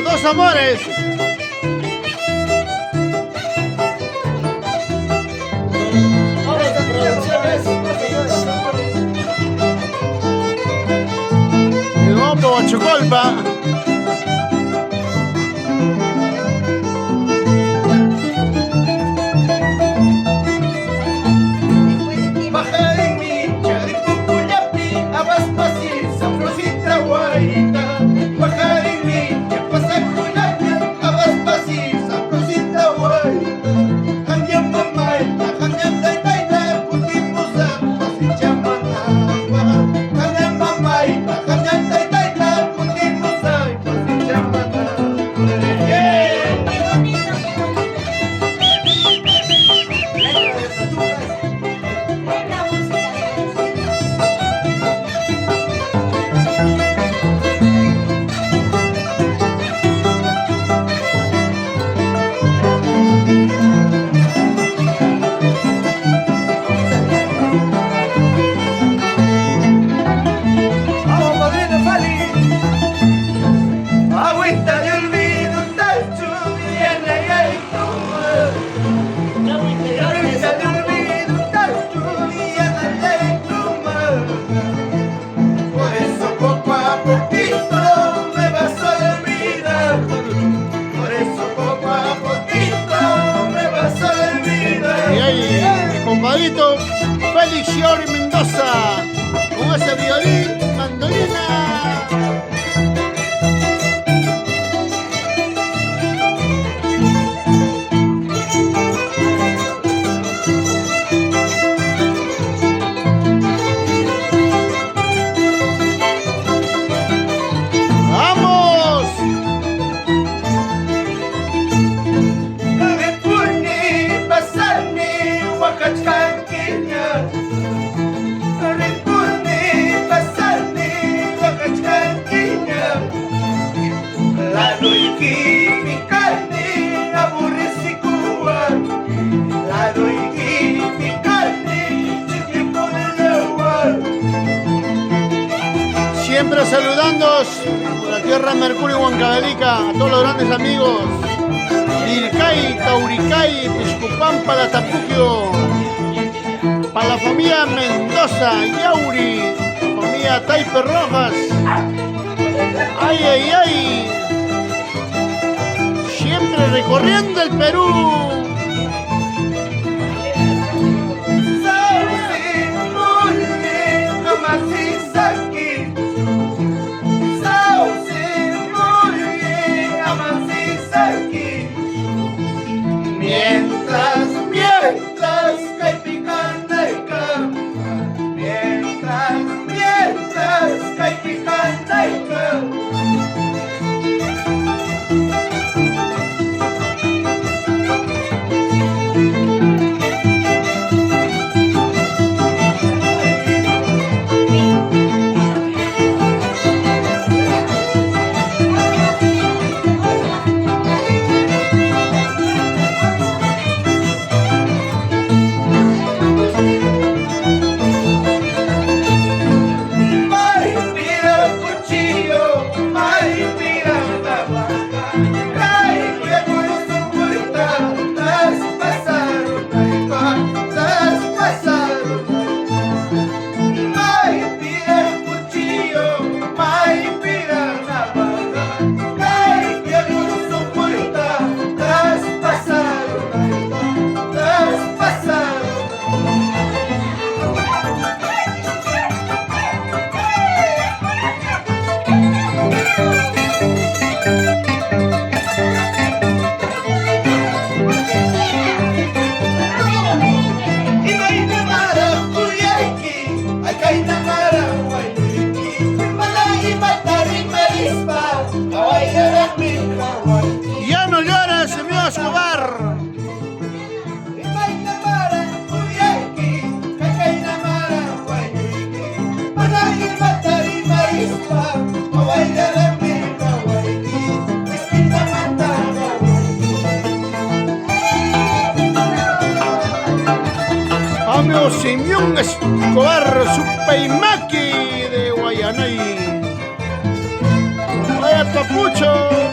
Dos amores. Y vamos a Chocolpa. Félix Giori Mendoza con ese violín, mandolina. ¡Vamos! Siempre saludando por la tierra Mercurio y Huancavelica a todos los grandes amigos Lircay, Tauricay, Piscupampa, La Tapuquio, para la familia Mendoza, Yauri, familia Taipe Rojas. ¡Ay, ay, ay! Siempre recorriendo el Perú. Mientras cae picante el campo, mientras cae picante el campo. amigo Simeón Escobar Supaimaki de Guayanay. Vaya Papucho.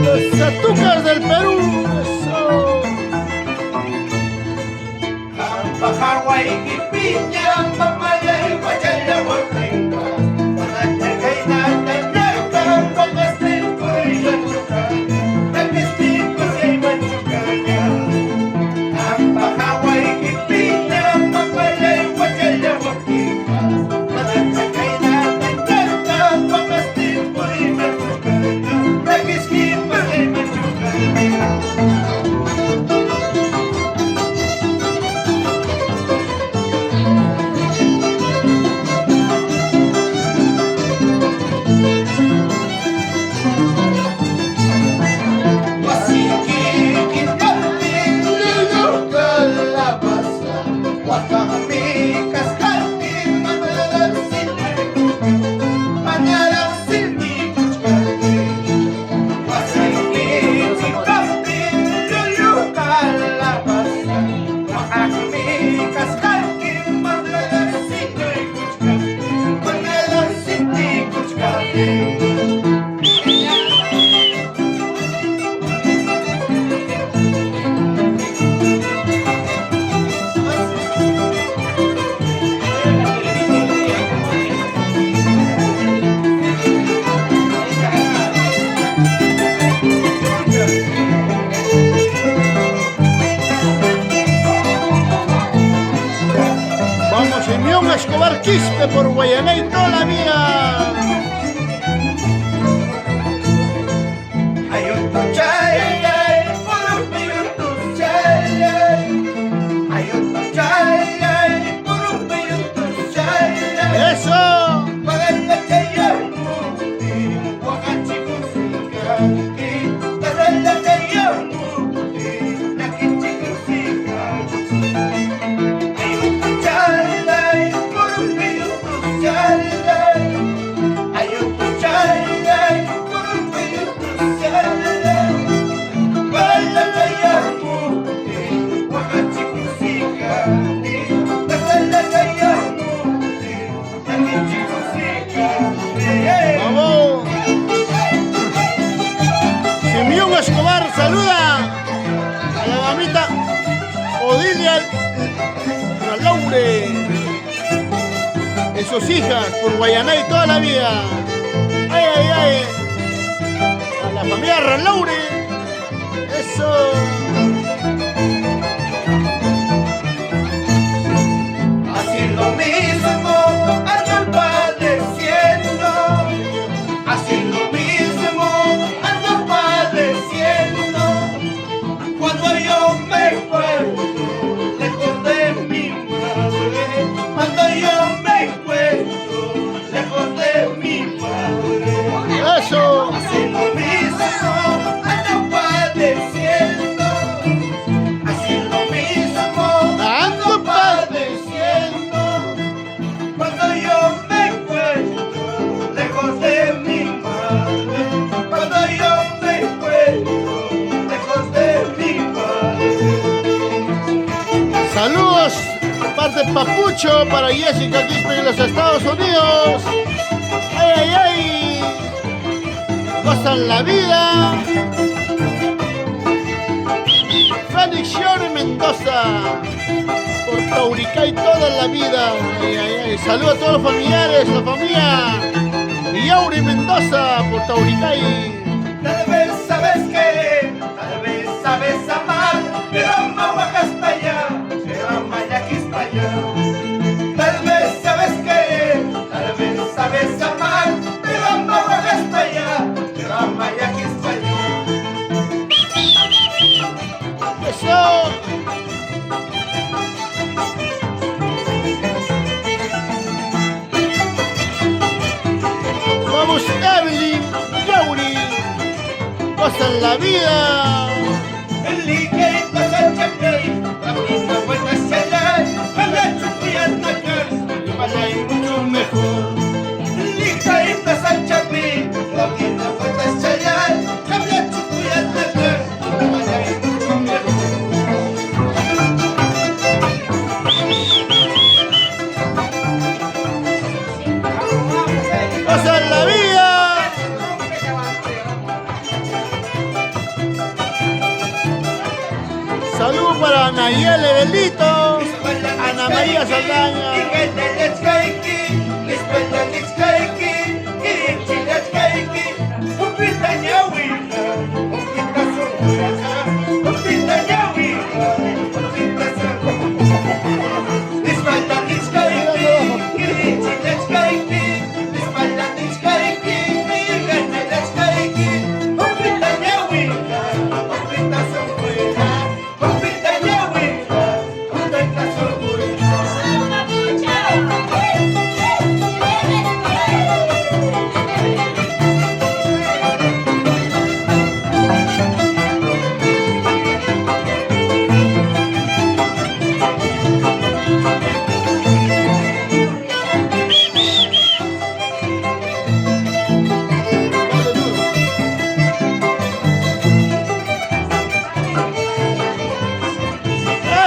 Los Satucas del Perú. Eso. Simeón Escobar Quispe por Guayanay toda la vida. Eso. y sus hijas por Guayanay toda la vida. Ay, ay, ay. A la familia Ralaure. Eso. Así lo mismo ando padeciendo, así lo mismo ando padeciendo. Cuando yo me encuentro lejos de mi madre, cuando yo me encuentro lejos de mi padre, Eso. así lo mismo ando padeciendo, así lo mismo Ando padeciendo. Cuando yo me encuentro lejos de mi madre, cuando yo me encuentro lejos de mi madre. Saludos de parte de Papucho para Jessica Quispe en los Estados Unidos. Ay, ay, ay. Gozan la vida. Félix Yori Mendoza por Tauricay toda la vida. Ay, ay, ay. Saludos a todos los familiares, la familia Yauri Mendoza por Tauricay. Tal vez sabes querer, tal vez sabes amar, pero no bajas para allá, pero mayaquis para allá. Tal vez sabes querer, tal vez sabes amar, pero no bajas para allá, pero mayaquis para allá. Eso. Vamos, Evelyn Yauri. Gozan la vida. El ligue pasa chapey, la misma vuelta hacia allá, para chupar nacar, y para ir mucho mejor. El ligue pasa chapey, la misma vuelta hacia allá, para chupar nacar, y para ir mucho mejor. Gozan la vida. Saludos para Nayeli Belito, Ana María Saldaña.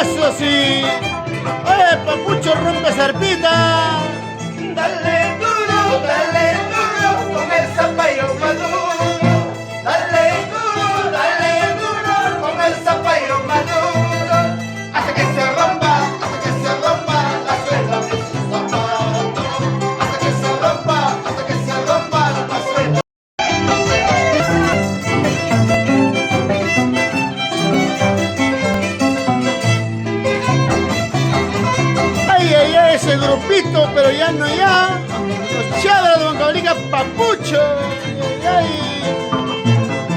Eso sí. Oye, Papucho rompe zarpita. Dale duro con el zapallo maduro. Dale duro con el zapallo maduro. Hasta que se rompa la suela de sus zapatos. Hasta que se rompa la suela. Ay, ay, ay, ese grupito, pero ya no ya. Los chavos de Huancavelica, Papucho. Ay, ay, ay.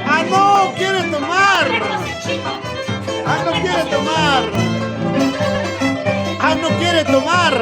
Ah, no, quiere tomar. Ah, no quiere tomar. Ah, no quiere tomar.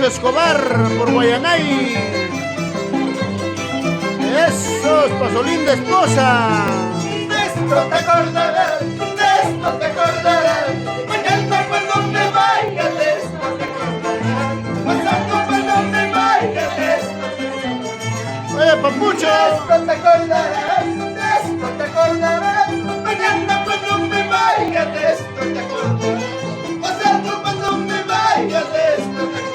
Escobar por Guayanay. Esos, Pasolín de esposa. De esto te acordarás, de esto te acordarás. Mañana cuando me vaya, de esto te acordarás. Pasando cuando me vaya, de esto te acordarás. Oye, Papucho. De esto te acordarás, de esto te acordarás. Mañana cuando me vaya, de esto te acordarás. Pasando cuando me vaya, de esto te acordarás.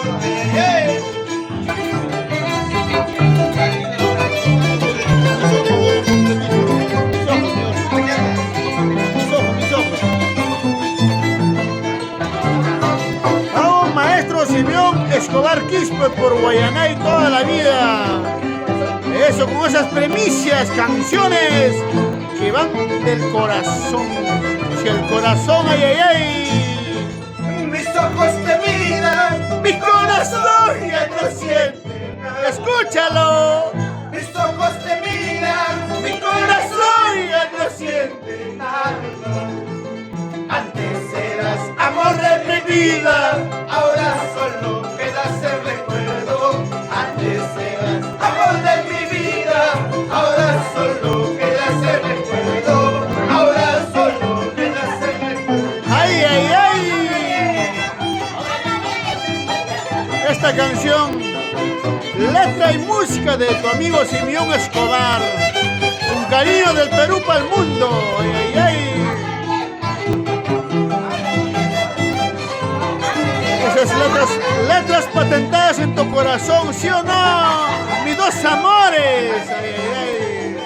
A un maestro Simeón Escobar Quispe por Guayanay toda la vida. Eso, con esas premisas, canciones que van del corazón. Si el corazón, ay, ay, ay. Mis ojos te miran, mi corazón ya no siente nada. Escúchalo. Mis ojos te miran, mi corazón ya no siente nada. Antes eras amor de mi vida, ahora solo quedas el recuerdo. Antes eras amor de mi vida, ahora solo quedas el recuerdo. Ahora solo quedas el recuerdo. Ay, ay, ay. Esta canción, letra y música de tu amigo Simeón Escobar. Un cariño del Perú para el mundo. Ay, ay, ay. Esas letras patentadas en tu corazón, ¿sí o no? Mis dos amores. Ay, ay, ay.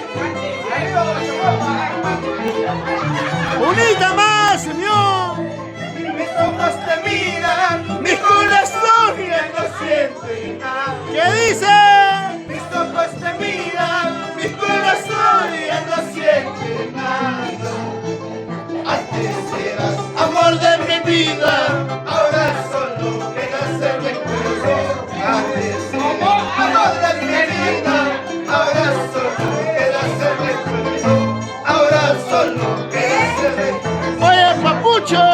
Unita más, Simeón. Mis ojos te miran, mi corazón ya no siente nada. ¿Qué dice? Mis ojos te miran, mi corazón ya no siente nada. Antes eras amor de mi vida, ahora solo quedas el recuerdo. Antes eras amor de mi vida, ahora solo quedas el recuerdo. Ahora solo quedas el recuerdo. Oye, Papucho.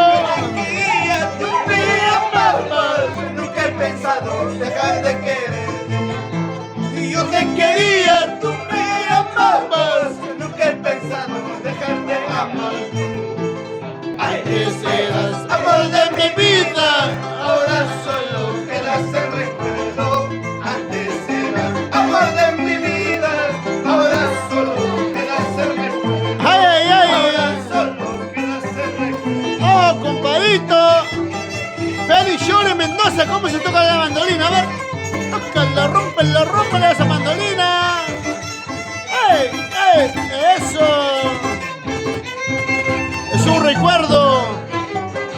Quería tú me amabas, nunca he pensado dejar de querer. Y yo te quería, tú me amabas, nunca he pensado dejar de amar. Antes eras amor de mi vida, ahora solo quedas el recuerdo. Antes eras amor de mi vida, ahora solo quedas el recuerdo. Ay, ay, ay. Ahora solo quedas el recuerdo. Oh, compadrito. Félix Shore Mendoza, ¿cómo se toca la mandolina? A ver. Tócala, rómpela esa mandolina. ¡Ey, ey! ¡Eso! Es un recuerdo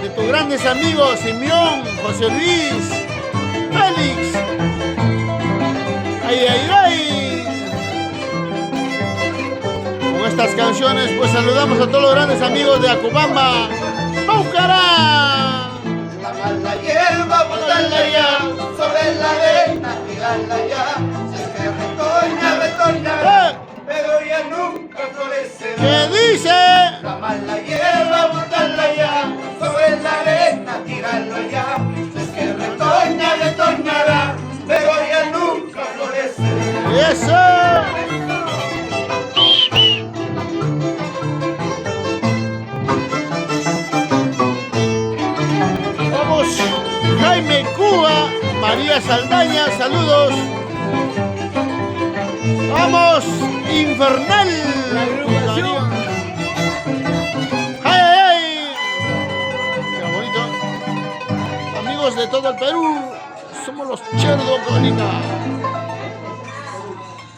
de tus grandes amigos Simeón, José Luis, Félix. ¡Ay, ay, ay! Con estas canciones, pues saludamos a todos los grandes amigos de Acubamba. ¡Paucará! La mala hierba, botarla ya, sobre la arena, tirarla ya. Si es que retoña, retornará, pero ya nunca florecerá. ¿Qué dice? La mala hierba, botarla ya, sobre la arena, tirarla ya. Si es que retoña, retornará, pero ya nunca florecerá. ¡Eso! Vamos, Jaime Cuba, María Saldaña, saludos. Vamos, Infernal. La agrupación. ¡Ay, ay, ay! Qué bonito. Amigos de todo el Perú, somos los Cherdo Crónica.